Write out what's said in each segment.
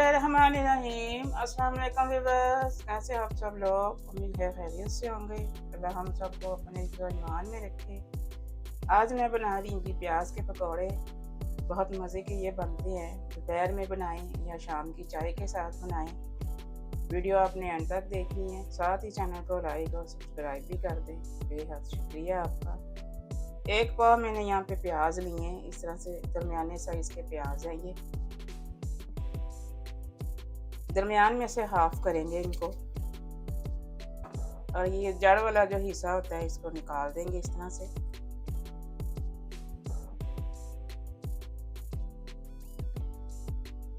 बिस्मिल्लाहिर्रहमानिर्रहीम। अस्सलाम वालेकुम व्यूअर्स, कैसे आप सब लोग? उम्मीद है खैरियत से होंगे। अल्लाह हम सबको अपने ईमान में रखे। आज मैं बना रही हूँ जी प्याज के पकौड़े। बहुत मज़े के ये बनते हैं। दोपहर में बनाएं या शाम की चाय के साथ बनाएं। वीडियो आपने अंत तक देखनी है, साथ ही चैनल को लाइक और सब्सक्राइब भी कर दें। बेहद शुक्रिया आपका। एक पाव मैंने यहाँ पे प्याज लिए हैं, इस तरह से दरमियाने साइज़ के प्याज हैं ये। दरमियान में से हाफ करेंगे इनको, और ये जड़ वाला जो हिस्सा होता है इसको निकाल देंगे इस तरह से।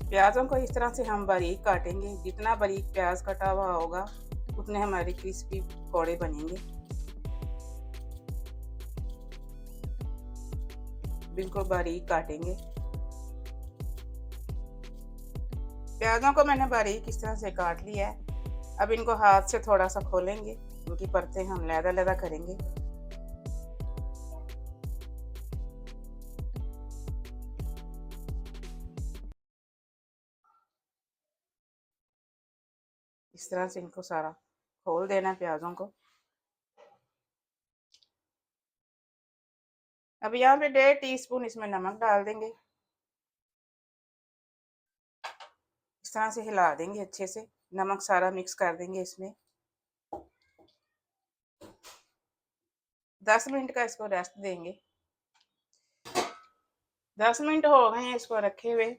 प्याज़ों को इस तरह से हम बारीक काटेंगे। जितना बारीक प्याज कटा हुआ होगा उतने हमारे क्रिस्पी पकौड़े बनेंगे। बिल्कुल बारीक काटेंगे। प्याज़ों को मैंने बारीक इस तरह से काट लिया है। अब इनको हाथ से थोड़ा सा खोलेंगे, इनकी परतें हम लैदा करेंगे। इस तरह से इनको सारा खोल देना प्याज़ों को। अब यहाँ पे 1.5 टीस्पून इसमें नमक डाल देंगे। इस तरह से हिला देंगे अच्छे से, नमक सारा मिक्स कर देंगे इसमें। 10 मिनट का इसको रेस्ट देंगे। 10 मिनट हो गए हैं इसको रखे हुए।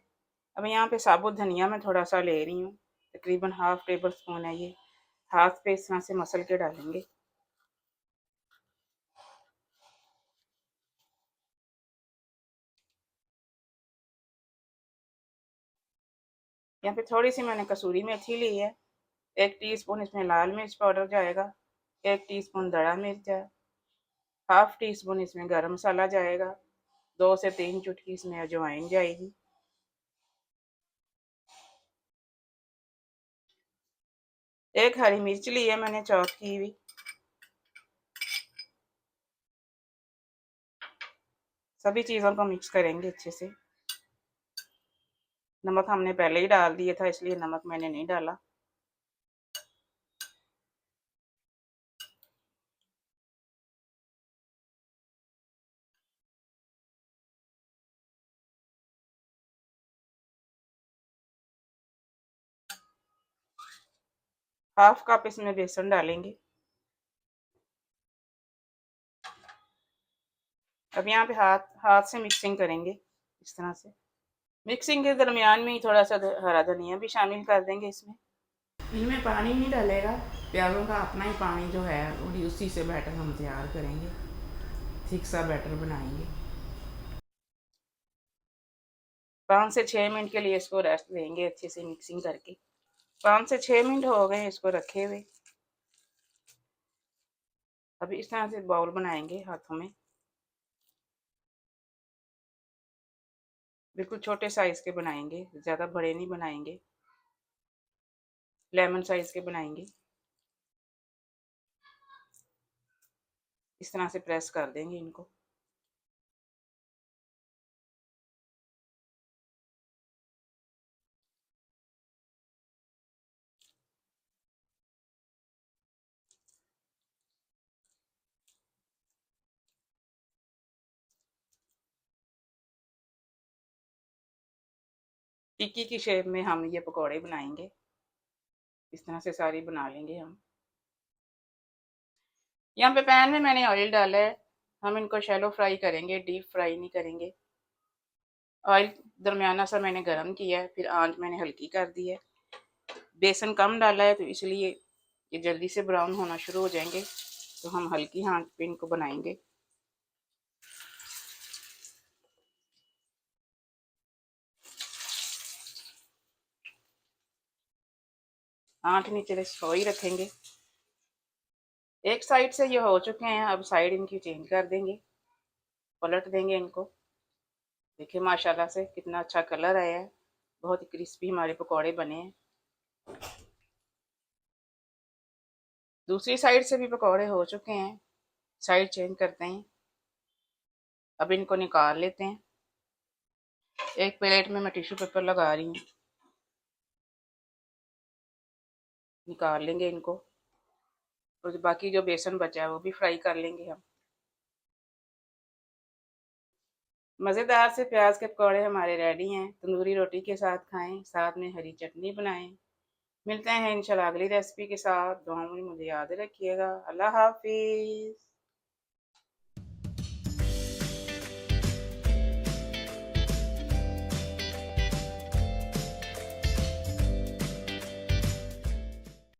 अब यहाँ पे साबुत धनिया मैं थोड़ा सा ले रही हूँ, तकरीबन हाफ टेबल स्पून है ये। हाथ पे इस तरह से मसल के डालेंगे। यहाँ पे थोड़ी सी मैंने कसूरी मेथी ली है। 1 टीस्पून इसमें लाल मिर्च पाउडर जाएगा। 1 टीस्पून दड़ा मिर्च है। हाफ टी स्पून इसमें गरम मसाला जाएगा। 2 से 3 चुटकी इसमें अजवाइन जाएगी। एक हरी मिर्च ली है मैंने चॉप की हुई। सभी चीज़ों को मिक्स करेंगे अच्छे से। नमक हमने पहले ही डाल दिया था, इसलिए नमक मैंने नहीं डाला। हाफ कप इसमें बेसन डालेंगे। अब यहाँ पे हाथ हाथ से मिक्सिंग करेंगे इस तरह से। मिक्सिंग के दरमियान में ही थोड़ा सा हरा धनिया भी शामिल कर देंगे इसमें। इनमें पानी नहीं डालेगा, प्याज़ों का अपना ही पानी जो है उसी से बैटर हम तैयार करेंगे। थिक सा बैटर बनाएंगे। 5 से 6 मिनट के लिए इसको रेस्ट देंगे अच्छे से मिक्सिंग करके। 5 से 6 मिनट हो गए इसको रखे हुए। अभी इस तरह से बाउल बनाएंगे हाथों में। बिल्कुल छोटे साइज़ के बनाएंगे, ज़्यादा बड़े नहीं बनाएंगे। लेमन साइज़ के बनाएंगे। इस तरह से प्रेस कर देंगे इनको। टिक्की की शेप में हम ये पकौड़े बनाएंगे। इस तरह से सारी बना लेंगे हम। यहाँ पे पैन में मैंने ऑयल डाला है। हम इनको शैलो फ्राई करेंगे, डीप फ्राई नहीं करेंगे। ऑयल दरमियाना सा मैंने गरम किया है, फिर आंच मैंने हल्की कर दी है। बेसन कम डाला है तो इसलिए ये जल्दी से ब्राउन होना शुरू हो जाएंगे, तो हम हल्की आंच पे इनको बनाएंगे। आंच नीचे स्लो ही रखेंगे। एक साइड से ये हो चुके हैं, अब साइड इनकी चेंज कर देंगे, पलट देंगे इनको। देखिए माशाल्लाह से कितना अच्छा कलर आया है। बहुत ही क्रिस्पी हमारे पकौड़े बने हैं। दूसरी साइड से भी पकौड़े हो चुके हैं। साइड चेंज करते हैं। अब इनको निकाल लेते हैं। एक प्लेट में मैं टिश्यू पेपर लगा रही हूँ। निकाल लेंगे इनको, और बाकी जो बेसन बचा है वो भी फ्राई कर लेंगे हम। मज़ेदार से प्याज के पकौड़े हमारे रेडी हैं। तंदूरी रोटी के साथ खाएं, साथ में हरी चटनी बनाएं। मिलते हैं इंशाल्लाह अगली रेसिपी के साथ। दुआ में मुझे याद रखिएगा। अल्लाह हाफिज़।